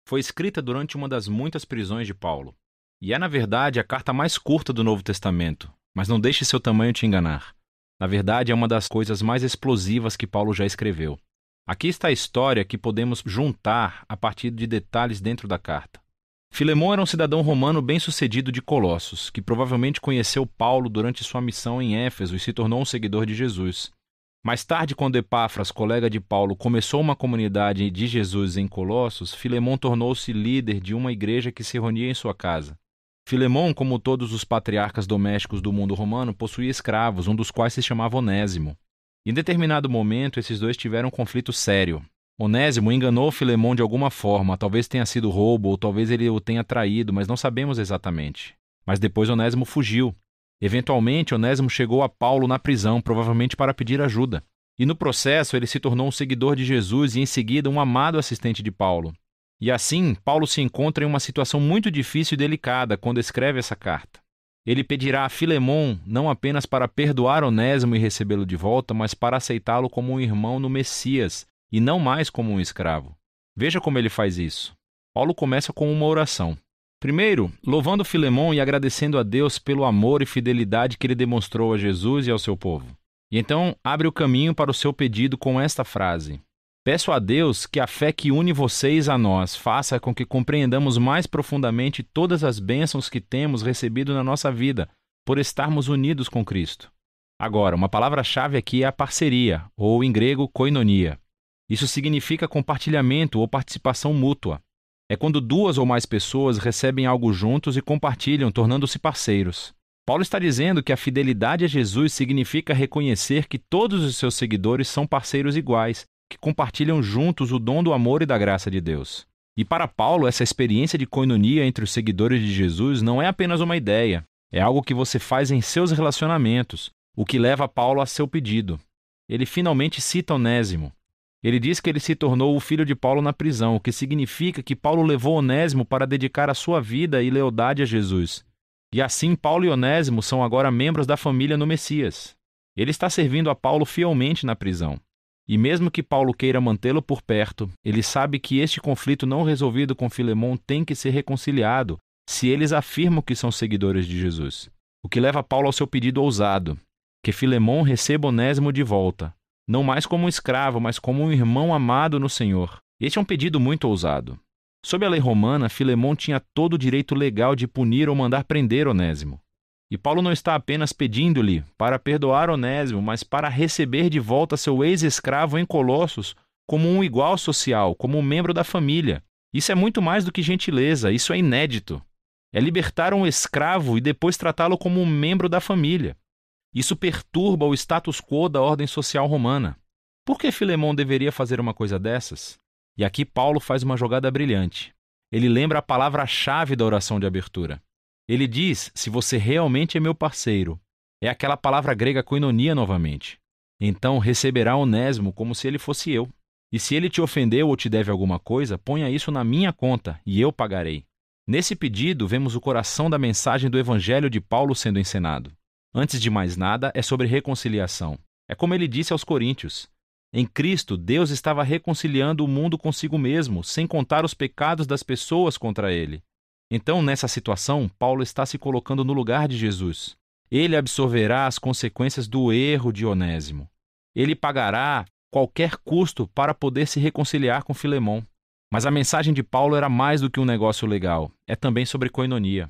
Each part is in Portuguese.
foi escrita durante uma das muitas prisões de Paulo. E é, na verdade, a carta mais curta do Novo Testamento, mas não deixe seu tamanho te enganar. Na verdade, é uma das coisas mais explosivas que Paulo já escreveu. Aqui está a história que podemos juntar a partir de detalhes dentro da carta. Filemon era um cidadão romano bem-sucedido de Colossos, que provavelmente conheceu Paulo durante sua missão em Éfeso e se tornou um seguidor de Jesus. Mais tarde, quando Epáfras, colega de Paulo, começou uma comunidade de Jesus em Colossos, Filemon tornou-se líder de uma igreja que se reunia em sua casa. Filemon, como todos os patriarcas domésticos do mundo romano, possuía escravos, um dos quais se chamava Onésimo. Em determinado momento, esses dois tiveram um conflito sério. Onésimo enganou Filemon de alguma forma, talvez tenha sido roubo ou talvez ele o tenha traído, mas não sabemos exatamente. Mas depois Onésimo fugiu. Eventualmente, Onésimo chegou a Paulo na prisão, provavelmente para pedir ajuda. E no processo, ele se tornou um seguidor de Jesus e em seguida um amado assistente de Paulo. E assim, Paulo se encontra em uma situação muito difícil e delicada quando escreve essa carta. Ele pedirá a Filemon não apenas para perdoar Onésimo e recebê-lo de volta, mas para aceitá-lo como um irmão no Messias, e não mais como um escravo. Veja como ele faz isso. Paulo começa com uma oração. Primeiro, louvando Filemon e agradecendo a Deus pelo amor e fidelidade que ele demonstrou a Jesus e ao seu povo. E então abre o caminho para o seu pedido com esta frase: peço a Deus que a fé que une vocês a nós faça com que compreendamos mais profundamente todas as bênçãos que temos recebido na nossa vida, por estarmos unidos com Cristo. Agora, uma palavra-chave aqui é a parceria, ou em grego, koinonia. Isso significa compartilhamento ou participação mútua. É quando duas ou mais pessoas recebem algo juntos e compartilham, tornando-se parceiros. Paulo está dizendo que a fidelidade a Jesus significa reconhecer que todos os seus seguidores são parceiros iguais, que compartilham juntos o dom do amor e da graça de Deus. E para Paulo, essa experiência de koinonia entre os seguidores de Jesus não é apenas uma ideia, é algo que você faz em seus relacionamentos, o que leva Paulo a seu pedido. Ele finalmente cita Onésimo. Ele diz que ele se tornou o filho de Paulo na prisão, o que significa que Paulo levou Onésimo para dedicar a sua vida e lealdade a Jesus. E assim, Paulo e Onésimo são agora membros da família no Messias. Ele está servindo a Paulo fielmente na prisão. E mesmo que Paulo queira mantê-lo por perto, ele sabe que este conflito não resolvido com Filemon tem que ser reconciliado se eles afirmam que são seguidores de Jesus. O que leva Paulo ao seu pedido ousado, que Filemon receba Onésimo de volta, não mais como um escravo, mas como um irmão amado no Senhor. Este é um pedido muito ousado. Sob a lei romana, Filemon tinha todo o direito legal de punir ou mandar prender Onésimo. E Paulo não está apenas pedindo-lhe para perdoar Onésimo, mas para receber de volta seu ex-escravo em Colossos como um igual social, como um membro da família. Isso é muito mais do que gentileza, isso é inédito. É libertar um escravo e depois tratá-lo como um membro da família. Isso perturba o status quo da ordem social romana. Por que Filemon deveria fazer uma coisa dessas? E aqui Paulo faz uma jogada brilhante. Ele lembra a palavra-chave da oração de abertura. Ele diz, se você realmente é meu parceiro, é aquela palavra grega koinonia novamente. Então receberá Onésimo como se ele fosse eu. E se ele te ofendeu ou te deve alguma coisa, ponha isso na minha conta e eu pagarei. Nesse pedido, vemos o coração da mensagem do Evangelho de Paulo sendo encenado. Antes de mais nada, é sobre reconciliação. É como ele disse aos Coríntios. Em Cristo, Deus estava reconciliando o mundo consigo mesmo, sem contar os pecados das pessoas contra ele. Então, nessa situação, Paulo está se colocando no lugar de Jesus. Ele absorverá as consequências do erro de Onésimo. Ele pagará qualquer custo para poder se reconciliar com Filemon. Mas a mensagem de Paulo era mais do que um negócio legal. É também sobre koinonia.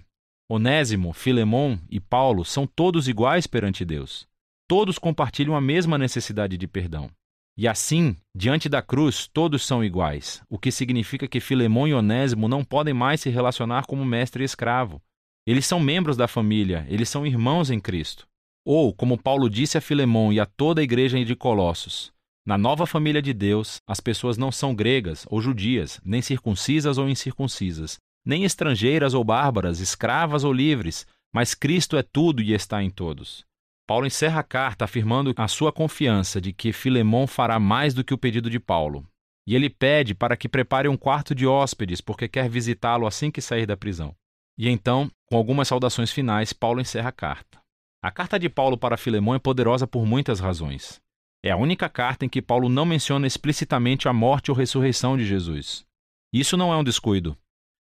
Onésimo, Filemon e Paulo são todos iguais perante Deus. Todos compartilham a mesma necessidade de perdão. E assim, diante da cruz, todos são iguais, o que significa que Filemon e Onésimo não podem mais se relacionar como mestre e escravo. Eles são membros da família, eles são irmãos em Cristo. Ou, como Paulo disse a Filemon e a toda a igreja de Colossos, na nova família de Deus, as pessoas não são gregas ou judias, nem circuncisas ou incircuncisas, nem estrangeiras ou bárbaras, escravas ou livres, mas Cristo é tudo e está em todos. Paulo encerra a carta afirmando a sua confiança de que Filemon fará mais do que o pedido de Paulo. E ele pede para que prepare um quarto de hóspedes, porque quer visitá-lo assim que sair da prisão. E então, com algumas saudações finais, Paulo encerra a carta. A carta de Paulo para Filemon é poderosa por muitas razões. É a única carta em que Paulo não menciona explicitamente a morte ou ressurreição de Jesus. Isso não é um descuido.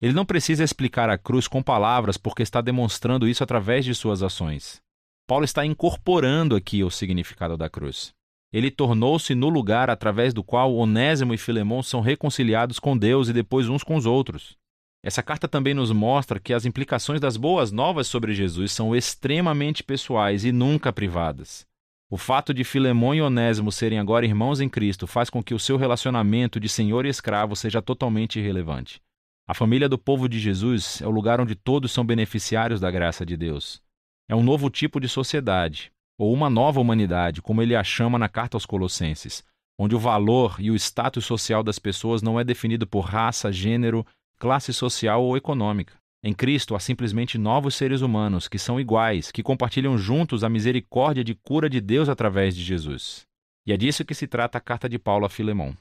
Ele não precisa explicar a cruz com palavras porque está demonstrando isso através de suas ações. Paulo está incorporando aqui o significado da cruz. Ele tornou-se no lugar através do qual Onésimo e Filemão são reconciliados com Deus e depois uns com os outros. Essa carta também nos mostra que as implicações das boas novas sobre Jesus são extremamente pessoais e nunca privadas. O fato de Filemão e Onésimo serem agora irmãos em Cristo faz com que o seu relacionamento de senhor e escravo seja totalmente irrelevante. A família do povo de Jesus é o lugar onde todos são beneficiários da graça de Deus. É um novo tipo de sociedade, ou uma nova humanidade, como ele a chama na carta aos Colossenses, onde o valor e o status social das pessoas não é definido por raça, gênero, classe social ou econômica. Em Cristo há simplesmente novos seres humanos que são iguais, que compartilham juntos a misericórdia de cura de Deus através de Jesus. E é disso que se trata a carta de Paulo a Filemão.